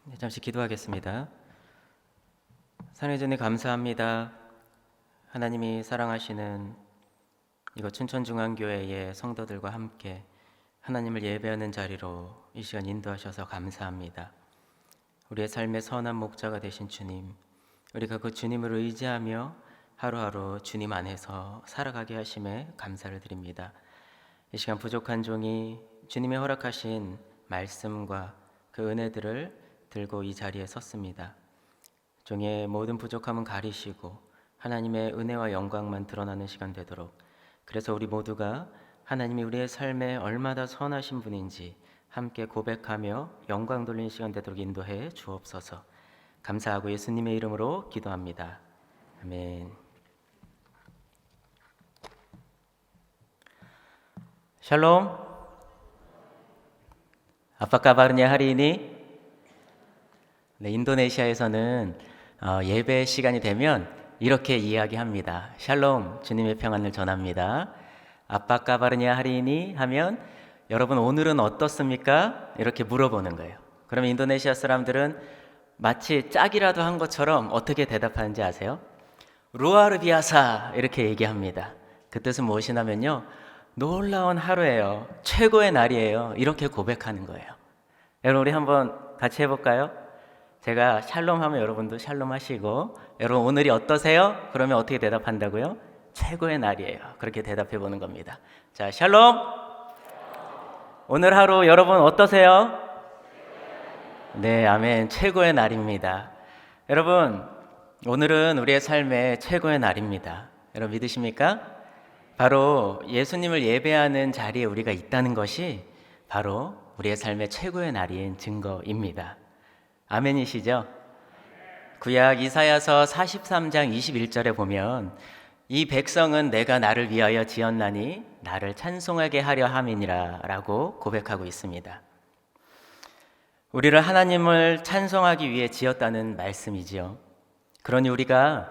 네, 잠시 기도하겠습니다. 사랑해주님 감사합니다. 하나님이 사랑하시는 이곳 춘천중앙교회의 성도들과 함께 하나님을 예배하는 자리로 이 시간 인도하셔서 감사합니다. 우리의 삶의 선한 목자가 되신 주님, 우리가 그 주님을 의지하며 하루하루 주님 안에서 살아가게 하심에 감사를 드립니다. 이 시간 부족한 종이 주님의 허락하신 말씀과 그 은혜들을 들고 이 자리에 섰습니다. 종의 모든 부족함은 가리시고 하나님의 은혜와 영광만 드러나는 시간 되도록, 그래서 우리 모두가 하나님이 우리의 삶에 얼마나 선하신 분인지 함께 고백하며 영광 돌리는 시간 되도록 인도해 주옵소서. 감사하고 예수님의 이름으로 기도합니다. 아멘. 샬롬. 아빠까바르냐 하리니. 네, 인도네시아에서는 예배 시간이 되면 이렇게 이야기합니다. 샬롬, 주님의 평안을 전합니다. 아빠까바르냐 하리니 하면 여러분 오늘은 어떻습니까? 이렇게 물어보는 거예요. 그러면 인도네시아 사람들은 마치 짝이라도 한 것처럼 어떻게 대답하는지 아세요? 루아르비아사 이렇게 얘기합니다. 그 뜻은 무엇이냐면요, 놀라운 하루예요, 최고의 날이에요, 이렇게 고백하는 거예요. 여러분 우리 한번 같이 해볼까요? 제가 샬롬 하면 여러분도 샬롬 하시고, 여러분 오늘이 어떠세요? 그러면 어떻게 대답한다고요? 최고의 날이에요. 그렇게 대답해 보는 겁니다. 자, 샬롬! 오늘 하루 여러분 어떠세요? 네, 아멘. 최고의 날입니다. 여러분, 오늘은 우리의 삶의 최고의 날입니다. 여러분 믿으십니까? 바로 예수님을 예배하는 자리에 우리가 있다는 것이 바로 우리의 삶의 최고의 날인 증거입니다. 아멘이시죠? 구약 이사야서 43장 21절에 보면 이 백성은 내가 나를 위하여 지었나니 나를 찬송하게 하려 함이니라 라고 고백하고 있습니다. 우리를 하나님을 찬송하기 위해 지었다는 말씀이지요. 그러니 우리가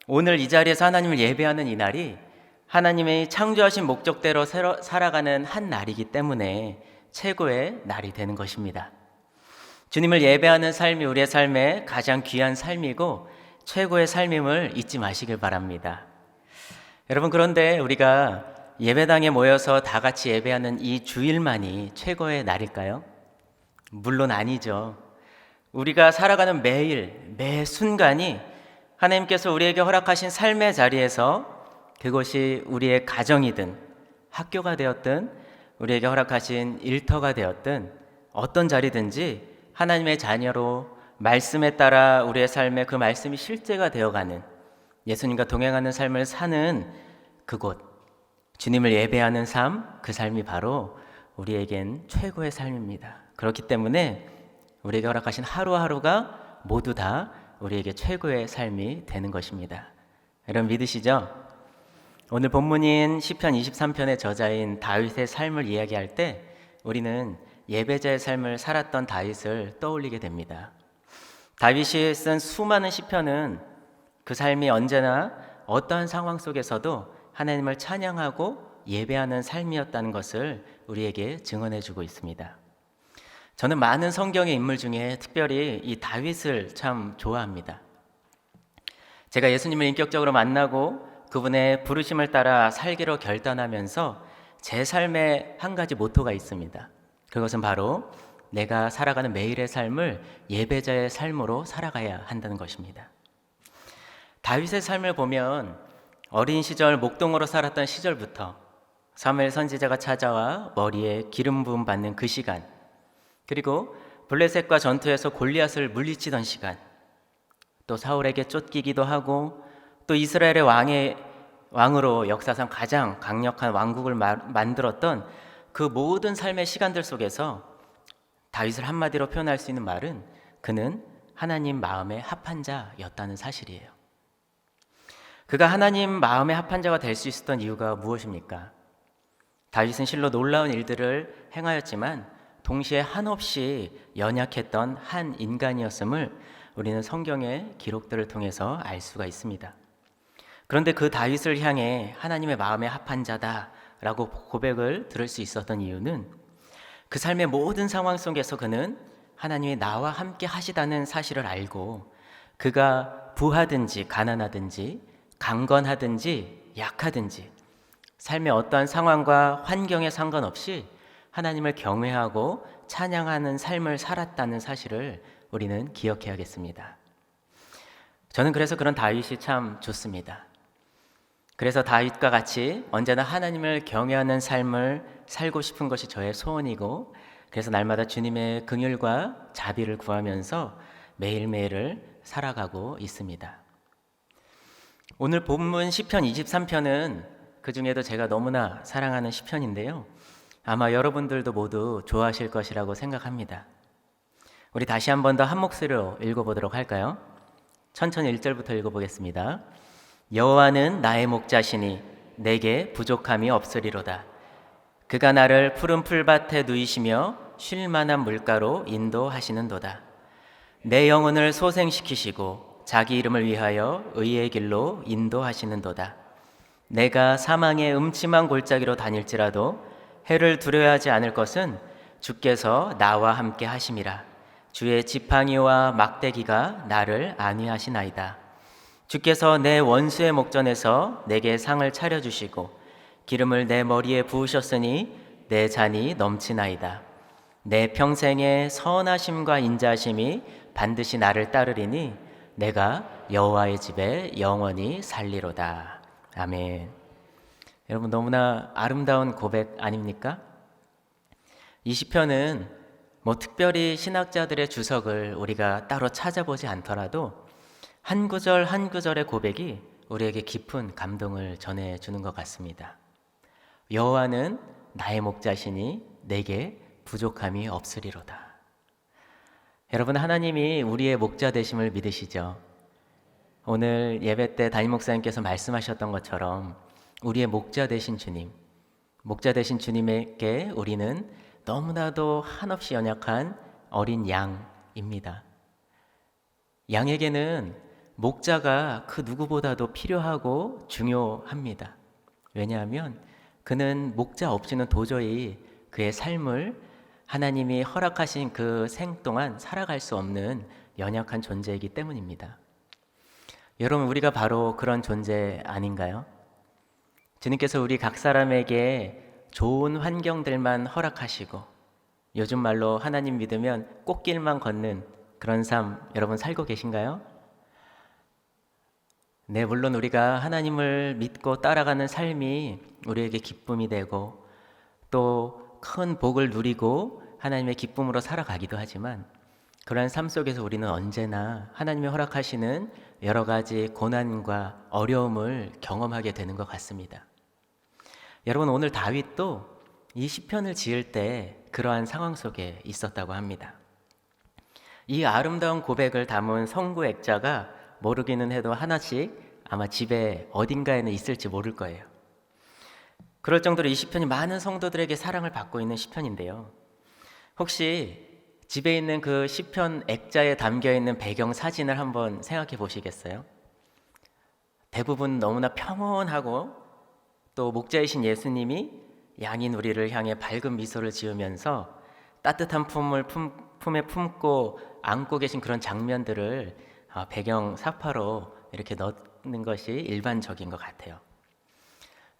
오늘 이 자리에서 하나님을 예배하는 이 날이 하나님의 창조하신 목적대로 살아가는 한 날이기 때문에 최고의 날이 되는 것입니다. 주님을 예배하는 삶이 우리의 삶의 가장 귀한 삶이고 최고의 삶임을 잊지 마시길 바랍니다. 여러분, 그런데 우리가 예배당에 모여서 다 같이 예배하는 이 주일만이 최고의 날일까요? 물론 아니죠. 우리가 살아가는 매일, 매 순간이 하나님께서 우리에게 허락하신 삶의 자리에서, 그것이 우리의 가정이든 학교가 되었든 우리에게 허락하신 일터가 되었든 어떤 자리든지 하나님의 자녀로 말씀에 따라 우리의 삶에 그 말씀이 실제가 되어가는, 예수님과 동행하는 삶을 사는 그곳, 주님을 예배하는 삶, 그 삶이 바로 우리에겐 최고의 삶입니다. 그렇기 때문에 우리에게 허락하신 하루하루가 모두 다 우리에게 최고의 삶이 되는 것입니다. 여러분 믿으시죠? 오늘 본문인 시편 23편의 저자인 다윗의 삶을 이야기할 때 우리는 예배자의 삶을 살았던 다윗을 떠올리게 됩니다. 다윗이 쓴 수많은 시편은 그 삶이 언제나 어떠한 상황 속에서도 하나님을 찬양하고 예배하는 삶이었다는 것을 우리에게 증언해주고 있습니다. 저는 많은 성경의 인물 중에 특별히 이 다윗을 참 좋아합니다. 제가 예수님을 인격적으로 만나고 그분의 부르심을 따라 살기로 결단하면서 제 삶에 한 가지 모토가 있습니다. 그것은 바로 내가 살아가는 매일의 삶을 예배자의 삶으로 살아가야 한다는 것입니다. 다윗의 삶을 보면 어린 시절 목동으로 살았던 시절부터 사무엘 선지자가 찾아와 머리에 기름 부음 받는 그 시간, 그리고 블레셋과 전투에서 골리앗을 물리치던 시간, 또 사울에게 쫓기기도 하고 또 이스라엘의 왕으로 역사상 가장 강력한 왕국을 만들었던 그 모든 삶의 시간들 속에서 다윗을 한마디로 표현할 수 있는 말은 그는 하나님 마음에 합한 자였다는 사실이에요. 그가 하나님 마음에 합한 자가 될 수 있었던 이유가 무엇입니까? 다윗은 실로 놀라운 일들을 행하였지만 동시에 한없이 연약했던 한 인간이었음을 우리는 성경의 기록들을 통해서 알 수가 있습니다. 그런데 그 다윗을 향해 하나님의 마음에 합한 자다라고 고백을 들을 수 있었던 이유는 그 삶의 모든 상황 속에서 그는 하나님이 나와 함께 하시다는 사실을 알고 그가 부하든지 가난하든지 강건하든지 약하든지 삶의 어떠한 상황과 환경에 상관없이 하나님을 경외하고 찬양하는 삶을 살았다는 사실을 우리는 기억해야겠습니다. 저는 그래서 그런 다윗이 참 좋습니다. 그래서 다윗과 같이 언제나 하나님을 경외하는 삶을 살고 싶은 것이 저의 소원이고, 그래서 날마다 주님의 긍휼과 자비를 구하면서 매일매일을 살아가고 있습니다. 오늘 본문 시편 23편은 그 중에도 제가 너무나 사랑하는 시편인데요. 아마 여러분들도 모두 좋아하실 것이라고 생각합니다. 우리 다시 한 번 더 한 목소리로 읽어보도록 할까요? 천천히 1절부터 읽어보겠습니다. 여호와는 나의 목자시니 내게 부족함이 없으리로다. 그가 나를 푸른 풀밭에 누이시며 쉴 만한 물가로 인도하시는도다. 내 영혼을 소생시키시고 자기 이름을 위하여 의의 길로 인도하시는도다. 내가 사망의 음침한 골짜기로 다닐지라도 해를 두려워하지 않을 것은 주께서 나와 함께 하심이라. 주의 지팡이와 막대기가 나를 안위하시나이다. 주께서 내 원수의 목전에서 내게 상을 차려주시고 기름을 내 머리에 부으셨으니 내 잔이 넘치나이다. 내 평생의 선하심과 인자하심이 반드시 나를 따르리니 내가 여호와의 집에 영원히 살리로다. 아멘. 여러분, 너무나 아름다운 고백 아닙니까? 이 시편은 특별히 신학자들의 주석을 우리가 따로 찾아보지 않더라도 한 구절 한 구절의 고백이 우리에게 깊은 감동을 전해주는 것 같습니다. 여호와는 나의 목자시니 내게 부족함이 없으리로다. 여러분, 하나님이 우리의 목자 되심을 믿으시죠? 오늘 예배 때 담임 목사님께서 말씀하셨던 것처럼 우리의 목자 되신 주님, 목자 되신 주님에게 우리는 너무나도 한없이 연약한 어린 양입니다. 양에게는 목자가 그 누구보다도 필요하고 중요합니다. 왜냐하면 그는 목자 없이는 도저히 그의 삶을 하나님이 허락하신 그 생 동안 살아갈 수 없는 연약한 존재이기 때문입니다. 여러분, 우리가 바로 그런 존재 아닌가요? 주님께서 우리 각 사람에게 좋은 환경들만 허락하시고 요즘 말로 하나님 믿으면 꽃길만 걷는 그런 삶 여러분 살고 계신가요? 네, 물론 우리가 하나님을 믿고 따라가는 삶이 우리에게 기쁨이 되고 또 큰 복을 누리고 하나님의 기쁨으로 살아가기도 하지만 그러한 삶 속에서 우리는 언제나 하나님이 허락하시는 여러 가지 고난과 어려움을 경험하게 되는 것 같습니다. 여러분, 오늘 다윗도 이 시편을 지을 때 그러한 상황 속에 있었다고 합니다. 이 아름다운 고백을 담은 성구 액자가 모르기는 해도 하나씩 아마 집에 어딘가에는 있을지 모를 거예요. 그럴 정도로 이 시편이 많은 성도들에게 사랑을 받고 있는 시편인데요. 혹시 집에 있는 그 시편 액자에 담겨있는 배경 사진을 한번 생각해 보시겠어요? 대부분 너무나 평온하고 또 목자이신 예수님이 양인 우리를 향해 밝은 미소를 지으면서 따뜻한 품에 품고 안고 계신 그런 장면들을 배경 사파로 이렇게 넣는 것이 일반적인 것 같아요.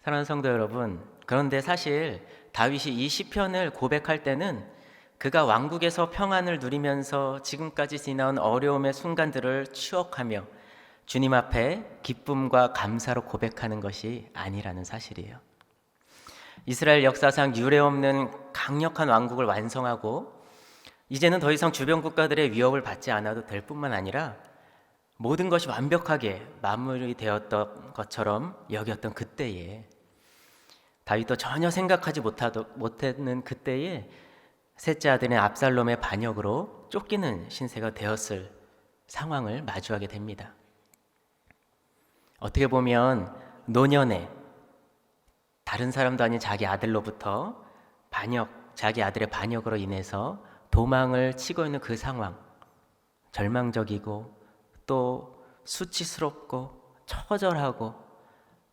사랑하는 성도 여러분, 그런데 사실 다윗이 이 시편을 고백할 때는 그가 왕국에서 평안을 누리면서 지금까지 지나온 어려움의 순간들을 추억하며 주님 앞에 기쁨과 감사로 고백하는 것이 아니라는 사실이에요. 이스라엘 역사상 유례없는 강력한 왕국을 완성하고 이제는 더 이상 주변 국가들의 위협을 받지 않아도 될 뿐만 아니라 모든 것이 완벽하게 마무리되었던 것처럼 여겼던 그때에 다윗도 전혀 생각하지 못했는 그때에 셋째 아들인 압살롬의 반역으로 쫓기는 신세가 되었을 상황을 마주하게 됩니다. 어떻게 보면 노년에 다른 사람도 아닌 자기 아들로부터 자기 아들의 반역으로 인해서 도망을 치고 있는 그 상황, 절망적이고 또 수치스럽고 처절하고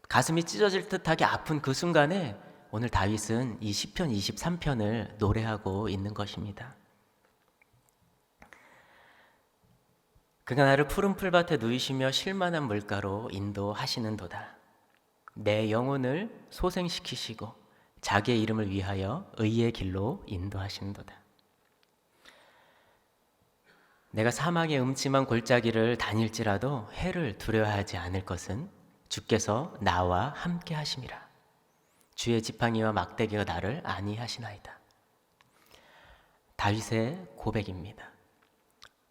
가슴이 찢어질 듯하게 아픈 그 순간에 오늘 다윗은 이 시편 23편을 노래하고 있는 것입니다. 그가 나를 푸른 풀밭에 누이시며 쉴만한 물가로 인도하시는도다. 내 영혼을 소생시키시고 자기의 이름을 위하여 의의 길로 인도하시는도다. 내가 사망의 음침한 골짜기를 다닐지라도 해를 두려워하지 않을 것은 주께서 나와 함께 하심이라. 주의 지팡이와 막대기가 나를 안위하시나이다. 다윗의 고백입니다.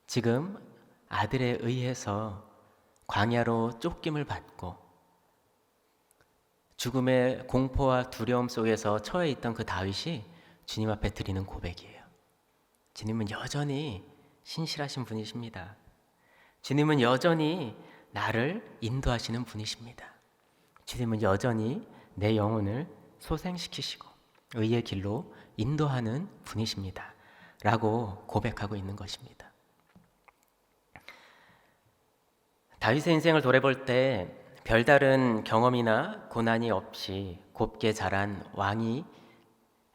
지금 아들에 의해서 광야로 쫓김을 받고 죽음의 공포와 두려움 속에서 처해 있던 그 다윗이 주님 앞에 드리는 고백이에요. 주님은 여전히 신실하신 분이십니다. 주님은 여전히 나를 인도하시는 분이십니다. 주님은 여전히 내 영혼을 소생시키시고 의의 길로 인도하는 분이십니다. 라고 고백하고 있는 것입니다. 다윗의 인생을 돌아볼 때 별다른 경험이나 고난이 없이 곱게 자란 왕이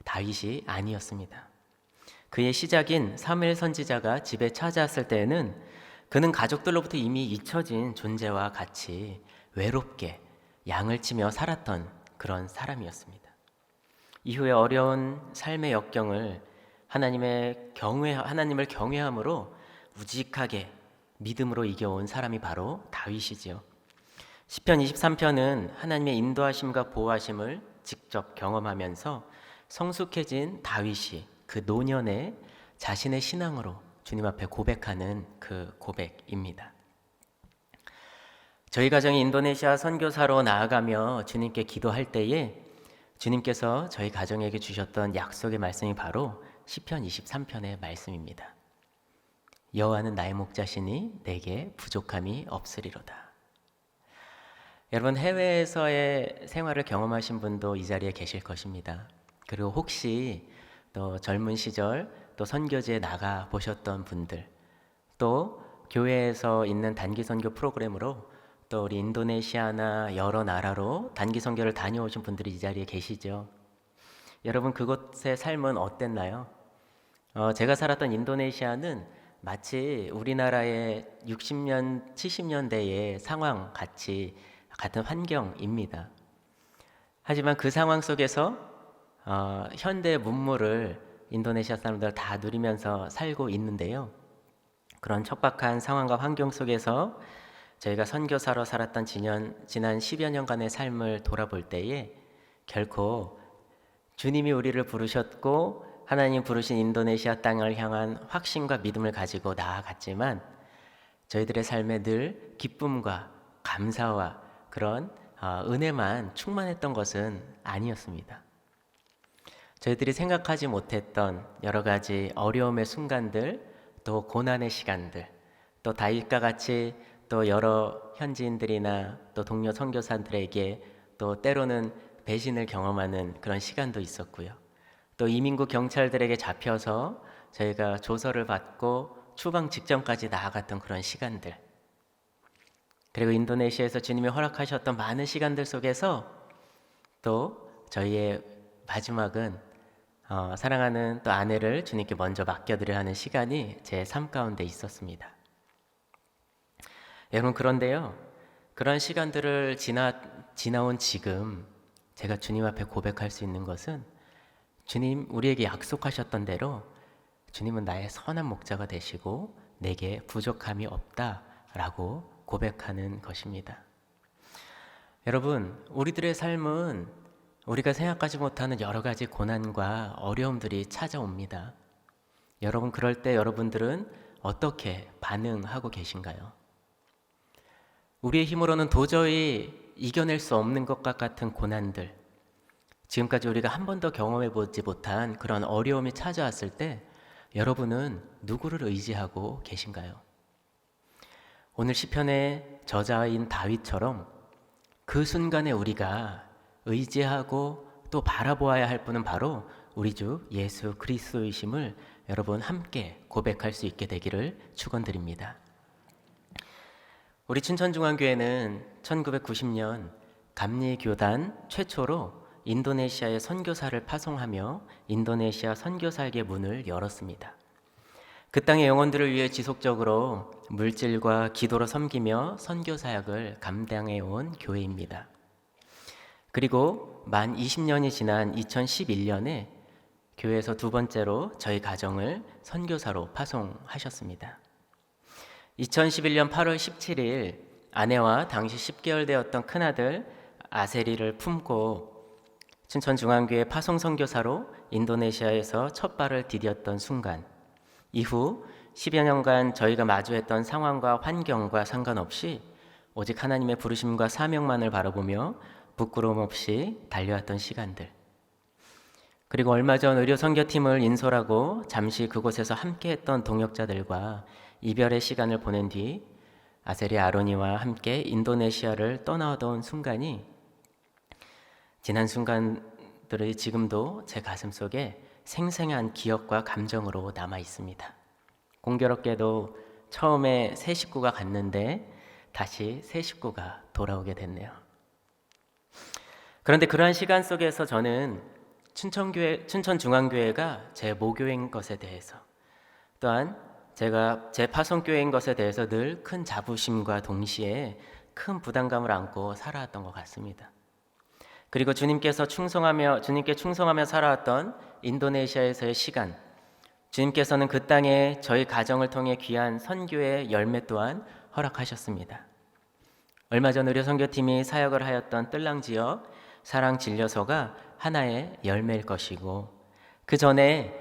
다윗이 아니었습니다. 그의 시작인 사무엘 선지자가 집에 찾아왔을 때에는 그는 가족들로부터 이미 잊혀진 존재와 같이 외롭게 양을 치며 살았던 그런 사람이었습니다. 이후에 어려운 삶의 역경을 하나님을 경외함으로 우직하게 믿음으로 이겨온 사람이 바로 다윗이지요. 시편 23편은 하나님의 인도하심과 보호하심을 직접 경험하면서 성숙해진 다윗이 그 노년에 자신의 신앙으로 주님 앞에 고백하는 그 고백입니다. 저희 가정이 인도네시아 선교사로 나아가며 주님께 기도할 때에 주님께서 저희 가정에게 주셨던 약속의 말씀이 바로 시편 23편의 말씀입니다. 여호와는 나의 목자시니 내게 부족함이 없으리로다. 여러분, 해외에서의 생활을 경험하신 분도 이 자리에 계실 것입니다. 그리고 혹시 또 젊은 시절 또 선교지에 나가 보셨던 분들, 또 교회에서 있는 단기 선교 프로그램으로 또 우리 인도네시아나 여러 나라로 단기 선교를 다녀오신 분들이 이 자리에 계시죠. 여러분, 그곳의 삶은 어땠나요? 제가 살았던 인도네시아는 마치 우리나라의 60년, 70년대의 상황 같은 환경입니다. 하지만 그 상황 속에서 현대 문물을 인도네시아 사람들 다 누리면서 살고 있는데요. 그런 척박한 상황과 환경 속에서 저희가 선교사로 살았던 지난 10여 년간의 삶을 돌아볼 때에 결코 주님이 우리를 부르셨고 하나님 부르신 인도네시아 땅을 향한 확신과 믿음을 가지고 나아갔지만 저희들의 삶에 늘 기쁨과 감사와 그런 은혜만 충만했던 것은 아니었습니다. 저희들이 생각하지 못했던 여러 가지 어려움의 순간들, 또 고난의 시간들, 또 다윗과 같이 또 여러 현지인들이나 또 동료 선교사들에게 또 때로는 배신을 경험하는 그런 시간도 있었고요. 또 이민국 경찰들에게 잡혀서 저희가 조서를 받고 추방 직전까지 나아갔던 그런 시간들, 그리고 인도네시아에서 주님이 허락하셨던 많은 시간들 속에서 또 저희의 마지막은 사랑하는 또 아내를 주님께 먼저 맡겨드려야 하는 시간이 제 삶 가운데 있었습니다. 여러분, 그런데요, 그런 시간들을 지나온 지금 제가 주님 앞에 고백할 수 있는 것은 주님 우리에게 약속하셨던 대로 주님은 나의 선한 목자가 되시고 내게 부족함이 없다라고 고백하는 것입니다. 여러분, 우리들의 삶은 우리가 생각하지 못하는 여러 가지 고난과 어려움들이 찾아옵니다. 여러분, 그럴 때 여러분들은 어떻게 반응하고 계신가요? 우리의 힘으로는 도저히 이겨낼 수 없는 것과 같은 고난들, 지금까지 우리가 한 번도 경험해 보지 못한 그런 어려움이 찾아왔을 때 여러분은 누구를 의지하고 계신가요? 오늘 시편의 저자인 다윗처럼 그 순간에 우리가 의지하고 또 바라보아야 할 분은 바로 우리 주 예수 그리스도이심을 여러분 함께 고백할 수 있게 되기를 축원드립니다. 우리 춘천중앙교회는 1990년 감리교단 최초로 인도네시아에 선교사를 파송하며 인도네시아 선교사에게 문을 열었습니다. 그 땅의 영혼들을 위해 지속적으로 물질과 기도로 섬기며 선교 사역을 감당해 온 교회입니다. 그리고 만 20년이 지난 2011년에 교회에서 두 번째로 저희 가정을 선교사로 파송하셨습니다. 2011년 8월 17일 아내와 당시 10개월 되었던 큰아들 아세리를 품고 춘천중앙교회 파송 선교사로 인도네시아에서 첫 발을 디뎠던 순간, 이후 10여 년간 저희가 마주했던 상황과 환경과 상관없이 오직 하나님의 부르심과 사명만을 바라보며 부끄러움 없이 달려왔던 시간들, 그리고 얼마 전 의료 선교팀을 인솔하고 잠시 그곳에서 함께했던 동역자들과 이별의 시간을 보낸 뒤 아세리 아로니와 함께 인도네시아를 떠나던 순간이, 지난 순간들이 지금도 제 가슴 속에 생생한 기억과 감정으로 남아 있습니다. 공교롭게도 처음에 새 식구가 갔는데 다시 새 식구가 돌아오게 됐네요. 그런데 그러한 시간 속에서 저는 춘천중앙교회가 제 모교인 것에 대해서, 또한 제가 제 파송교회인 것에 대해서 늘 큰 자부심과 동시에 큰 부담감을 안고 살아왔던 것 같습니다. 그리고 주님께 충성하며 살아왔던 인도네시아에서의 시간, 주님께서는 그 땅에 저희 가정을 통해 귀한 선교의 열매 또한 허락하셨습니다. 얼마 전 의료 선교팀이 사역을 하였던 뜰랑 지역 사랑 진료소가 하나의 열매일 것이고, 그 전에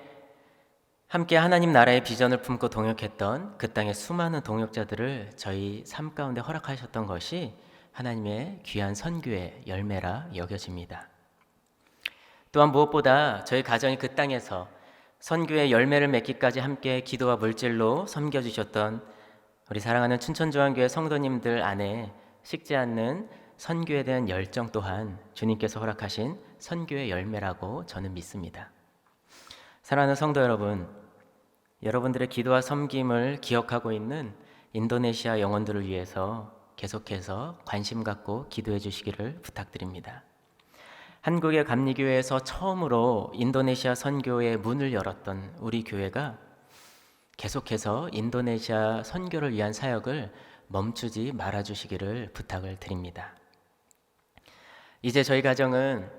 함께 하나님 나라의 비전을 품고 동역했던 그 땅의 수많은 동역자들을 저희 삶 가운데 허락하셨던 것이 하나님의 귀한 선교의 열매라 여겨집니다. 또한 무엇보다 저희 가정이 그 땅에서 선교의 열매를 맺기까지 함께 기도와 물질로 섬겨주셨던 우리 사랑하는 춘천중앙교회 성도님들 안에 식지 않는 선교에 대한 열정 또한 주님께서 허락하신 선교의 열매라고 저는 믿습니다. 사랑하는 성도 여러분, 여러분들의 기도와 섬김을 기억하고 있는 인도네시아 영혼들을 위해서 계속해서 관심 갖고 기도해 주시기를 부탁드립니다. 한국의 감리교회에서 처음으로 인도네시아 선교의 문을 열었던 우리 교회가 계속해서 인도네시아 선교를 위한 사역을 멈추지 말아 주시기를 부탁을 드립니다. 이제 저희 가정은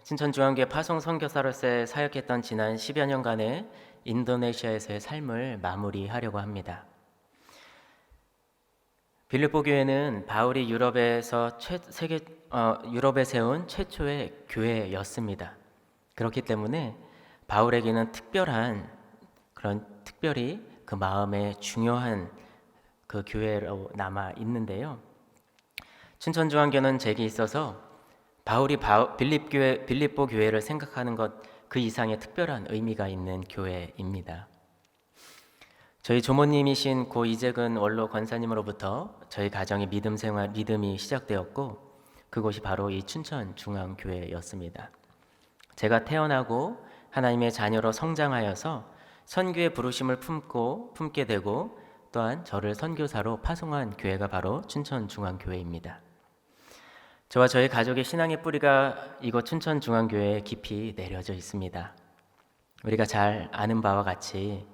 춘천중앙교회 파송 선교사로서 사역했던 지난 10여 년간의 인도네시아에서의 삶을 마무리하려고 합니다. 빌립보 교회는 바울이 유럽에 세운 최초의 교회였습니다. 그렇기 때문에 바울에게는 특별히 그 마음에 중요한 그 교회로 남아 있는데요. 춘천중앙교회는 제게 있어서 바울이 빌립보 교회를 생각하는 것 그 이상의 특별한 의미가 있는 교회입니다. 저희 조모님이신 고 이재근 원로 권사님으로부터 저희 가정의 믿음이 시작되었고, 그곳이 바로 이 춘천중앙교회였습니다. 제가 태어나고 하나님의 자녀로 성장하여서 선교의 부르심을 품게 되고, 또한 저를 선교사로 파송한 교회가 바로 춘천중앙교회입니다. 저와 저희 가족의 신앙의 뿌리가 이곳 춘천중앙교회에 깊이 내려져 있습니다. 우리가 잘 아는 바와 같이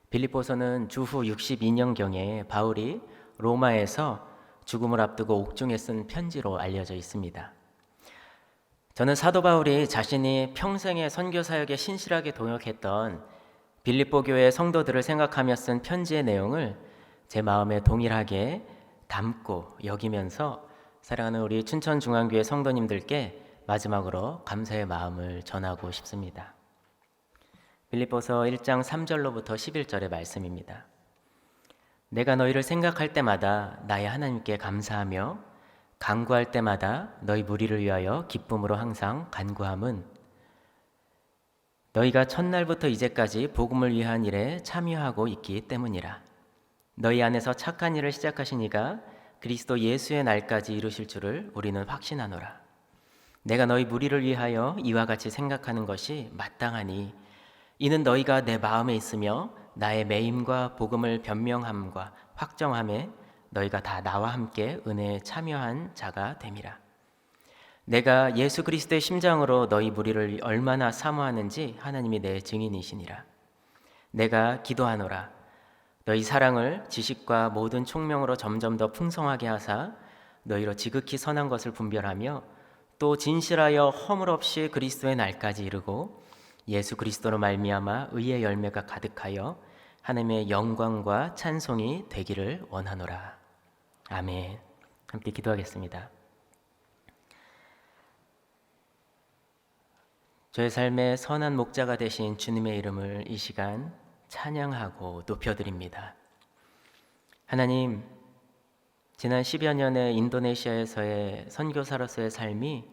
빌립보서는 주후 62년경에 바울이 로마에서 죽음을 앞두고 옥중에 쓴 편지로 알려져 있습니다. 저는 사도 바울이 자신이 평생의 선교 사역에 신실하게 동역했던 빌립보 교회 성도들을 생각하며 쓴 편지의 내용을 제 마음에 동일하게 담고 여기면서 사랑하는 우리 춘천중앙교회 성도님들께 마지막으로 감사의 마음을 전하고 싶습니다. 빌립보서 1장 3절로부터 11절의 말씀입니다. 내가 너희를 생각할 때마다 나의 하나님께 감사하며 간구할 때마다 너희 무리를 위하여 기쁨으로 항상 간구함은 너희가 첫날부터 이제까지 복음을 위한 일에 참여하고 있기 때문이라. 너희 안에서 착한 일을 시작하신 이가 그리스도 예수의 날까지 이루실 줄을 우리는 확신하노라. 내가 너희 무리를 위하여 이와 같이 생각하는 것이 마땅하니 이는 너희가 내 마음에 있으며 나의 매임과 복음을 변명함과 확정함에 너희가 다 나와 함께 은혜에 참여한 자가 됨이라. 내가 예수 그리스도의 심장으로 너희 무리를 얼마나 사모하는지 하나님이 내 증인이시니라. 내가 기도하노라. 너희 사랑을 지식과 모든 총명으로 점점 더 풍성하게 하사 너희로 지극히 선한 것을 분별하며 또 진실하여 허물 없이 그리스도의 날까지 이르고 예수 그리스도로 말미암아 의의 열매가 가득하여 하나님의 영광과 찬송이 되기를 원하노라. 아멘. 함께 기도하겠습니다. 저의 삶의 선한 목자가 되신 주님의 이름을 이 시간 찬양하고 높여드립니다. 하나님, 지난 10여 년의 인도네시아에서의 선교사로서의 삶이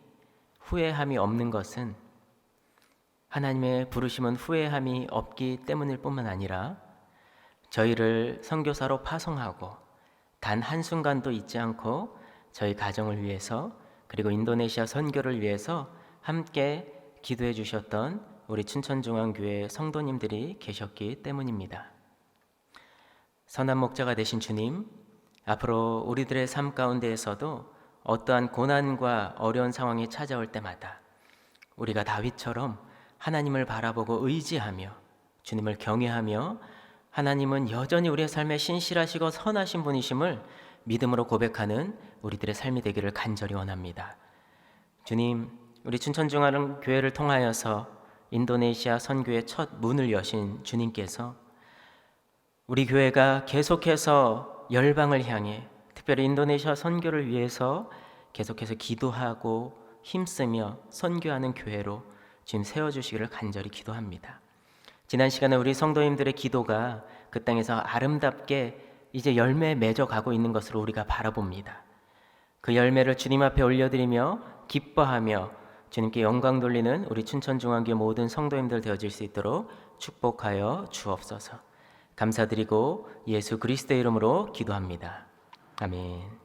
후회함이 없는 것은 하나님의 부르심은 후회함이 없기 때문일 뿐만 아니라 저희를 선교사로 파송하고 단 한순간도 잊지 않고 저희 가정을 위해서 그리고 인도네시아 선교를 위해서 함께 기도해 주셨던 우리 춘천중앙교회 성도님들이 계셨기 때문입니다. 선한 목자가 되신 주님, 앞으로 우리들의 삶 가운데에서도 어떠한 고난과 어려운 상황이 찾아올 때마다 우리가 다윗처럼 하나님을 바라보고 의지하며 주님을 경외하며 하나님은 여전히 우리의 삶에 신실하시고 선하신 분이심을 믿음으로 고백하는 우리들의 삶이 되기를 간절히 원합니다. 주님, 우리 춘천중앙교회를 통하여서 인도네시아 선교의 첫 문을 여신 주님께서 우리 교회가 계속해서 열방을 향해 특별히 인도네시아 선교를 위해서 계속해서 기도하고 힘쓰며 선교하는 교회로 지금 세워주시기를 간절히 기도합니다. 지난 시간에 우리 성도님들의 기도가 그 땅에서 아름답게 이제 열매 맺어가고 있는 것으로 우리가 바라봅니다. 그 열매를 주님 앞에 올려드리며 기뻐하며 주님께 영광 돌리는 우리 춘천중앙교회 모든 성도님들 되어질 수 있도록 축복하여 주옵소서. 감사드리고 예수 그리스도의 이름으로 기도합니다. 아멘.